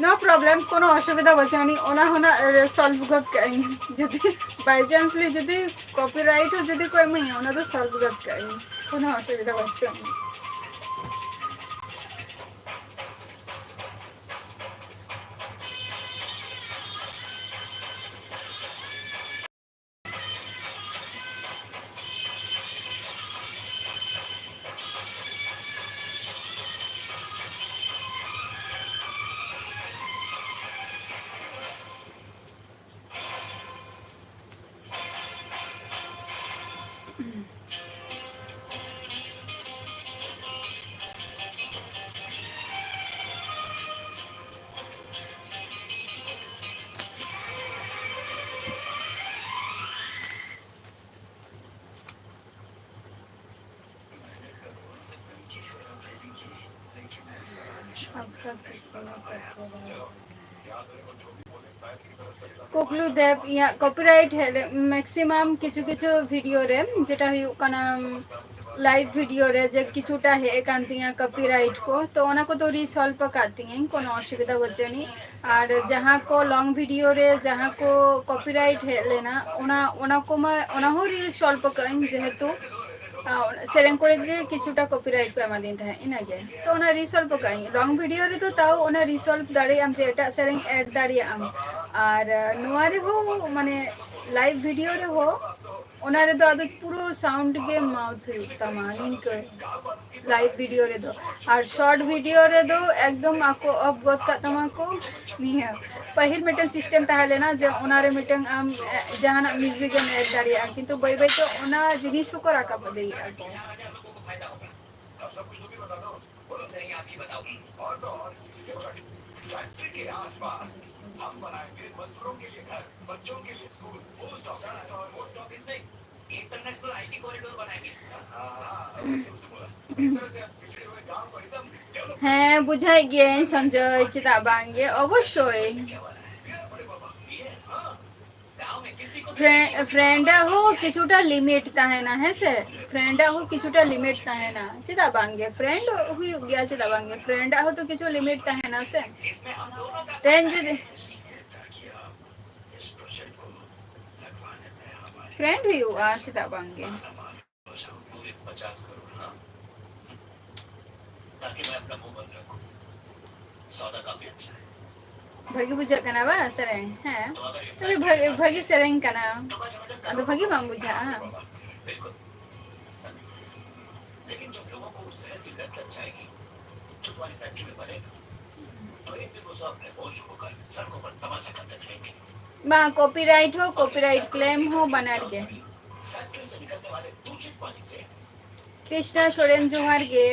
नो प्रॉब्लम कोनो असुविधा बचानी ओना होना सॉल्व गत काई जदि बाय चांस ले जदि कॉपीराइट हो जदि कोई मैं ओना तो सॉल्व गत काई कोनो असुविधा बचानी कोकलू देव या कॉपीराइट है मैक्सिमम किछु किछु वीडियो रे जेटा हुयुकना लाइव वीडियो रे जे किछुटा है कांतिया कॉपीराइट को तो ओना को तो रिसॉल्व करती हैं कोनो असुविधा बचनी और जहाँ को लॉन्ग वीडियो रे जहाँ को कॉपीराइट है लेना ओना ओना को मैं ओना हो रिसॉल्व कइन जेहेतु सेरेंग करे गे किछुटा कॉपीराइट पे एमा दिन था इनागे तो ओना रिसॉल्व कइन लॉन्ग वीडियो रे तो ताऊ ओना रिसॉल्व दाड़ी आम जे एटा सेरेंग ऐड दाड़ी आम और नोआ रे हो माने लाइव वीडियो रे हो ओना रे तो आदि पूरा साउंड के माउथ तमा लिंक लाइव वीडियो रे दो और शॉर्ट वीडियो रे दो एकदम आको अवगत का तमा को नहीं है पहिल मिटन सिस्टम ताहले ना जे ओना रे मिटन आम जहाना म्यूजिक में ऐड दाड़ी आ किंतु बय बय तो ओना जिनिस को राका पदे आको हम बनाएंगे मजदूरों के लिए घर बच्चों के लिए स्कूल पोस्ट ऑफिस में इंटरनेशनल आईटी कॉरिडोर बनाएंगे হ্যাঁ বুঝাই গিয়ে সঞ্জয় চিতা বাঙ্গে অবশ্যই फ्रेंडा हो किछुटा लिमिट ताहेना है से फ्रेंडा हो किछुटा लिमिट ताहेना चिता बांगे फ्रेंड हुई गया चिता बांगे फ्रेंडा हो तो किछु लिमिट ताहेना से तेन जे फ्रेंड हुई आ चिता बांगे ताकि मैं अपना मुंह बंद रखूं सौदा काफी अच्छा है भगी बुझा कना बा सेरेंग हैं तबे भगी सेरेंग कना तो भगी बाम बुझा बा कॉपीराइट हो कॉपीराइट क्लेम हो बनार गे कृष्णा सोरेन जोहार गे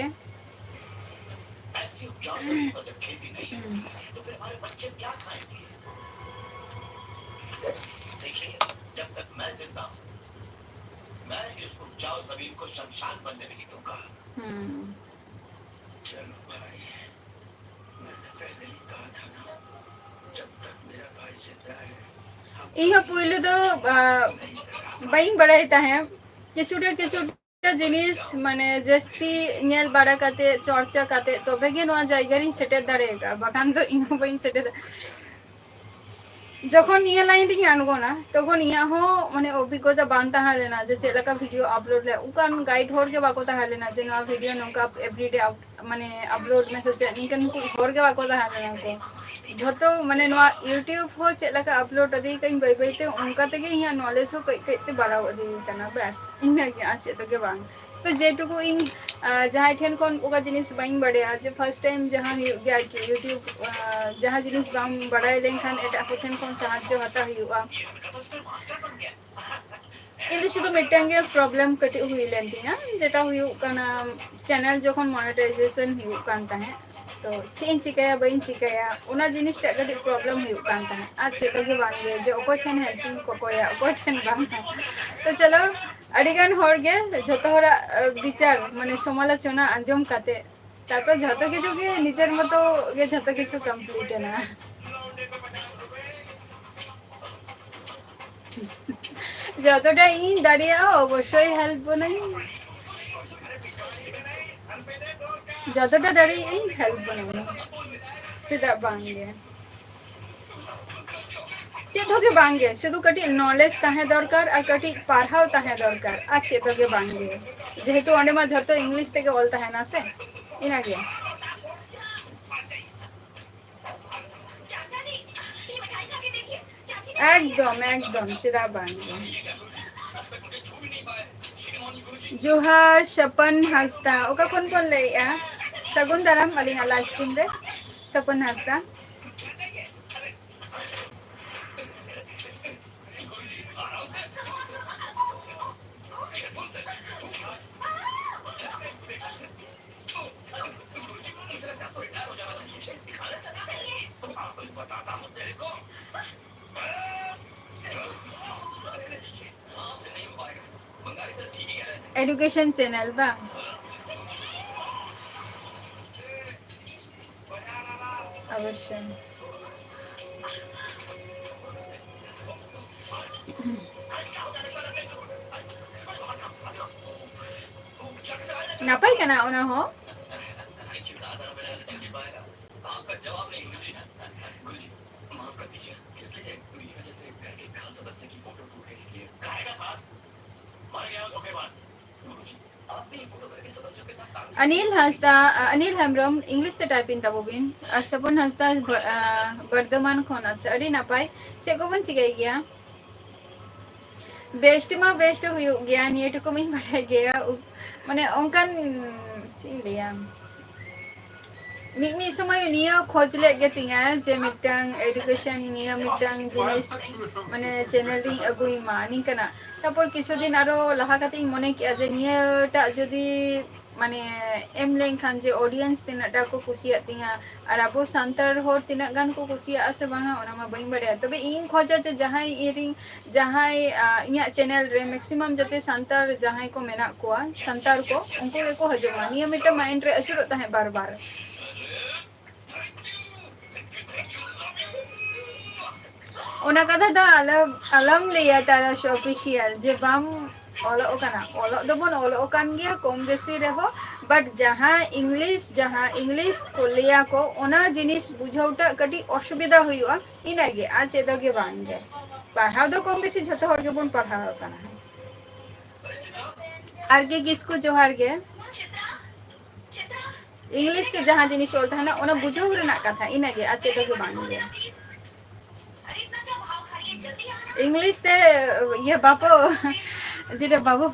इहो पुइलो दो बाइंग बड़ाई ताहे किछुटा जिनिस माने जस्ती नेल बड़ा काते चर्चा काते तबे गे नोआ जायगा रिन सेटेर दाड़ेगा बाखान तो इहो बाइंग सेटेर যখন নিয়ে লাইন দিকে আনবো না তখন ইয়া হো মানে অভিজ্ঞতা বান তাহা লেনা যে চেলাকা ভিডিও আপলোড লে উকান গাইড হরগে বাকো তাহা লেনা যে না ভিডিও নঙ্কা এভরিডে মানে আপলোড মেসেজ নিকান হরগে বাকো তাহা লেনা को झोतो माने नोआ यूट्यूब हो चेलाका अपलोड अदी कहीं बाई बाईते उनका तेगे इया नॉलेज हो कई कईते बाराव अदी कना बस इना के आचे तो के बांग तो जेटुकु इन जहाँ ठेन कोन ओका जिनिस बाइंग बड़े आज फर्स्ट टाइम जहाँ गया कि यूट्यूब जहाँ जिनिस बांग बड़ा लेनखान एटा को ठेन कोन साहाଯ୍य हता हुआ इन शुद्ध मिट्टांगे प्रॉब्लम कटी हुई लेंती ना जेटा हुई कना चैनल जोखन मोनेटाइजेशन हुई कानता है तो चीन चिकाया बइन चिकाया उना जिनिसटा कटी प्रॉब्लम हुई कानता है आज से तो के बांगे जो ओको ठेन हेल्पिंग को कोया ओको ठेन बांग तो चलो अडिगान होरगे झोतो होरा विचार माने समालोचना आंजम काते तारपर झोतो किछु के निजेर मतो गे झोतो किछु कमप्लीट है ना যতটা ই দাঁড়িয়ে অবশ্যই হেল্প বানাই যতটা দাঁড়িয়ে এই হেল্প বানাই চেদা বাঙ্গে চেদোকে বাঙ্গে শুধু কাটি নলেজ তাহে দরকার আর কাটি পারহাও তাহে দরকার আর চেদোকে বাঙ্গে যেহেতু অনেক মা যত ইংলিশ থেকে বলতে হয় না সে ইনাগে एकदम एकदम सिरा बांगे जोहार सपन हंसता ओका कौन कौन ले या सगुन दाराम अलिंगा लाइव स्ट्रीम रे सपन हंसता एडुकेशन चैनल बा अवश्य नापाई का ना ओना हो अनिल हंसदा अनिल हेम्ब्रम इंग्लिश ते टाइपिंग ताबोबिन सपन हंसदा बर्धमान खोन अच्छा अरे नापाय चे को बन चिगाई गया बेस्ट मा बेस्ट हुई गया निये टुको मिन बढ़ा गया माने ओंकन चिलिया मिमी समय निया खोज ले गे तिंगा जे मिटांग एडुकेशन निया मिटांग जिनिस माने चैनल री अगुई मानी कना तापर किछु दिन आरो लहा काते मने कि जे नियाटा जदी माने एम लेनखान जे ऑडियंस तिनाटा को कुसिया तिंगा और अब सांतार होर तिना गान को कुसिया आसे बांगा ओना मा बइन बड़े तबे इन खोजा जे जहां इरिंग जहां इया चैनल रे मैक्सिमम जते सांतार जहां को मेना कोआ सांतार को उनको को हजमा निया मिटा माइंड रे अचुरो ताहे बार बार ओना कथा दा अलम लिया तारा ऑफिशियल जे बाम ओलो ओकाना ओलो दोबन ओलो ओकान गया कम बेसी रहो बट जहां इंग्लिश को लिया को ओना जिनिस बुझाउटा कटी असुविधा हुआ इनागे आज एदगे बांगे पढ़ाओ दो कम बेसी झतो हर के बन पढ़ाओ काना आर के किसको जोहार गे इंग्लिश के जहां जिनिस बोलता है ना ओना बुझाउ रेना कथा इनागे आज एदगे बांगे इंग्लिश ते ये बापो जेटा बाबू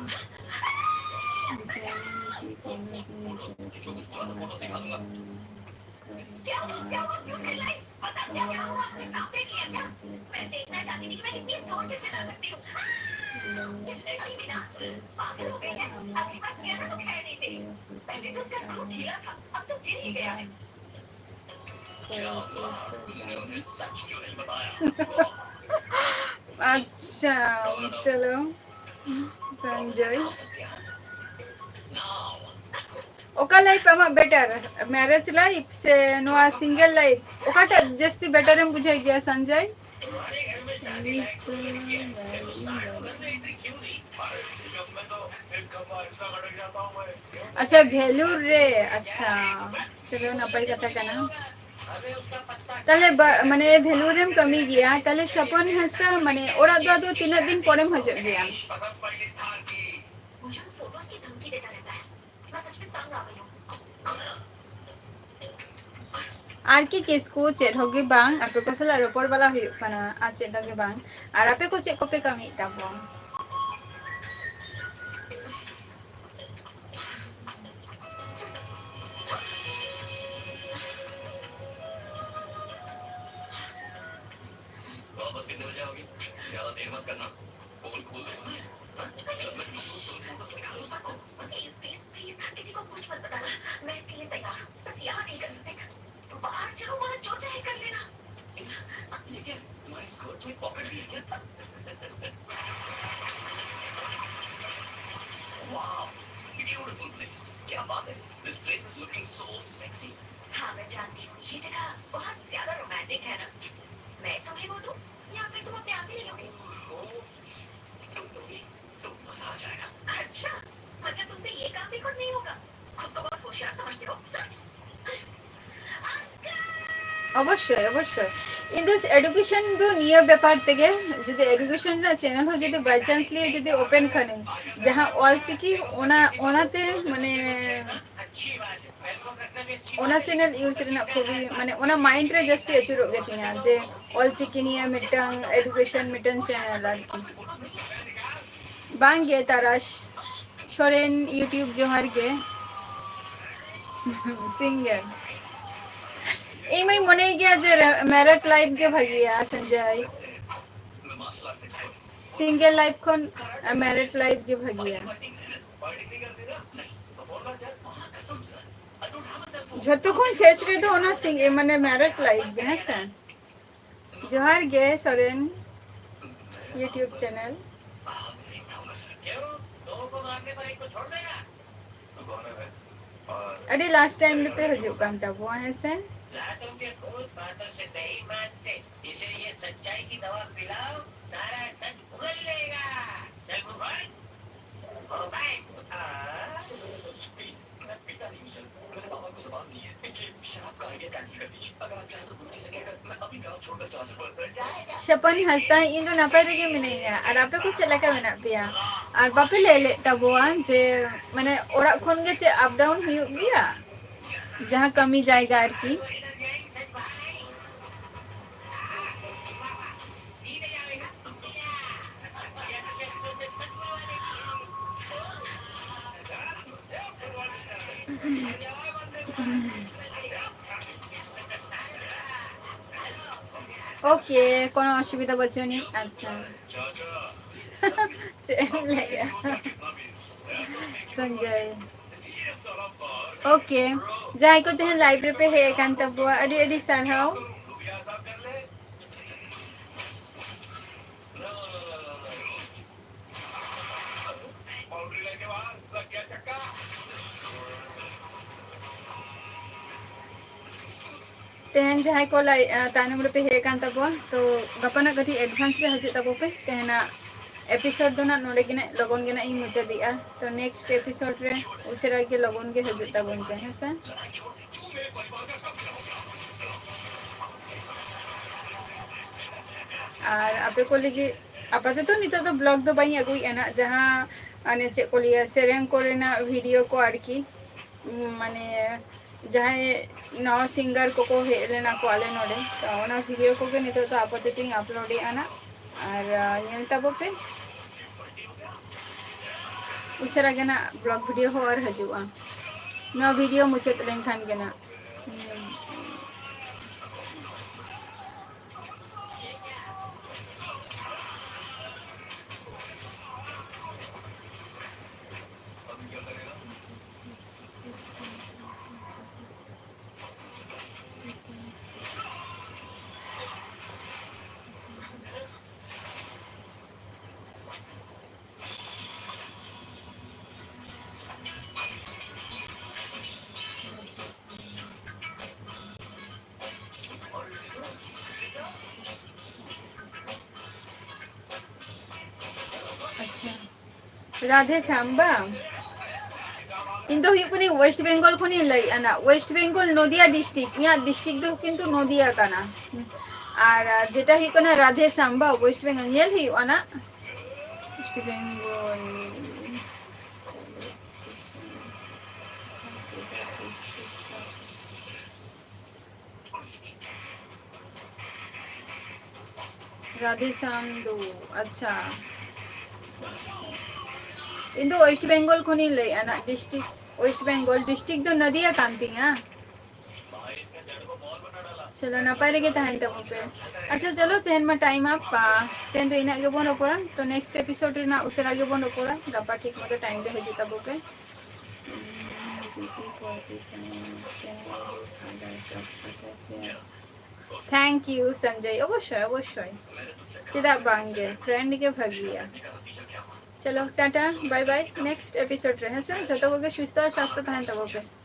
अच्छा चलो संजय ओका लाइफ आमा बेटर मैरिज लाइफ से नोआ सिंगल लाइफ ओकाटा जस्ती बेटर एम बुझाई गया संजय अच्छा वैल्यू रे अच्छा चलो नपाई कथा कना ताले माने वैल्यू रेम कमी गया ताले सपन हंसता माने ओरा दो तीन दिन परेम हज गया आर की किसको चेट होगी बांग आपे को सला रोपर वाला हुई कना आ चेट होगी बांग आर आपे को चेट को पे कमी ताबो অবশ্যই অবশ্যই কিন্তু এডুকেশন তো নিয়ে ব্যাপার থেকে যদি এডুকেশন না চ্যানেল হয় যদি বাই চান্স লিয়ে যদি ওপেন খানে যাহা অল চিকি ওনাতে মানে ওনা চ্যানেল ইউজ রেনা খুবই মানে ওনা মাইন্ড রে জাস্তি আচুরো গেতিয়া যে অল চিকি নিয়ে মিটাং এডুকেশন মিটাং চ্যানেল আর কি বাঙ্গে তারাশ সরেন ইউটিউব জোহার গে सिंगर मने गया जे मैरिड लाइफ के भगिया संजय सिंगल लाइफ खन मैरिड लाइफ के भगिया जतखन शेष रे तो ओना सिंग माने मैरिड लाइफ गे हसे जोहार गे सरेन यूट्यूब चैनल अरे लास्ट टाइम पे हजू काम था वो है से सपन हंसता है इन तो नपाय देगे मिनेगा और आपे कुछ लगा में ना पिया और बापे ले तबुआ जे माने ओरा खन गे चे अप डाउन हुई गया जहाँ कमी जाएगा आर की ओके कोनो असुविधा बच्चों नहीं अच्छा संजय ओके जाय को तेन लाइब्रेरी पे है कांता बुआ अडी अडी सारहाव तेहन जहाँ को तानम पे हे कान तबो तो गपना गठी एडवांस रे हजे तबो पे तेहना एपिसोड दो ना नोडे गिने लगन गिना इन मुझे दिया तो नेक्स्ट एपिसोड रे उसेरा के लगन के हजे तबो के हसा और आपे को लगी आपाते तो नितो तो ब्लॉग दो बाई अगुई एना जहाँ अने चे को लिया सेरेन कोरेना वीडियो को आड़की माने जहाँ नवा सिंगर को हेलेना को आले नोडे तो ओना वीडियो को के नितो तो आपाते तिंग अपलोड आना और ये तबो पे उसारा के ना ब्लॉग वीडियो हो और हजुआ ना वीडियो मुझे लेनखान के ना अच्छा राधे श्यामबा इन तो हुई वेस्ट बेंगल खुनी लई अना वेस्ट बेंगल नदिया डिस्ट्रिक्ट यहाँ डिस्ट्रिक्ट दो किंतु नदिया काना और जेटा हुई कना राधे श्यामबा वेस्ट बेंगल नेल हुई अना वेस्ट बेंगल राधे श्याम दो अच्छा इंदो वेस्ट बेंगल खुनी लई अना डिस्ट्रिक्ट वेस्ट बेंगल डिस्ट्रिक्ट दो नदिया कांती हैं चलो नपाय लगे तहन तब पे अच्छा चलो तेहन में टाइम आप तेहन तो इना के बोन ओपरा तो नेक्स्ट एपिसोड ना उसरा के बोन ओपरा गपा ठीक मतो टाइम दे हजे तब पे थैंक यू संजय अवश्य अवश्य चेदा बांगे फ्रेंड के भागिया चलो ta-ta bye bye next episode रहे से जतो को सुस्थ और स्वास्थ्य तहन तब पे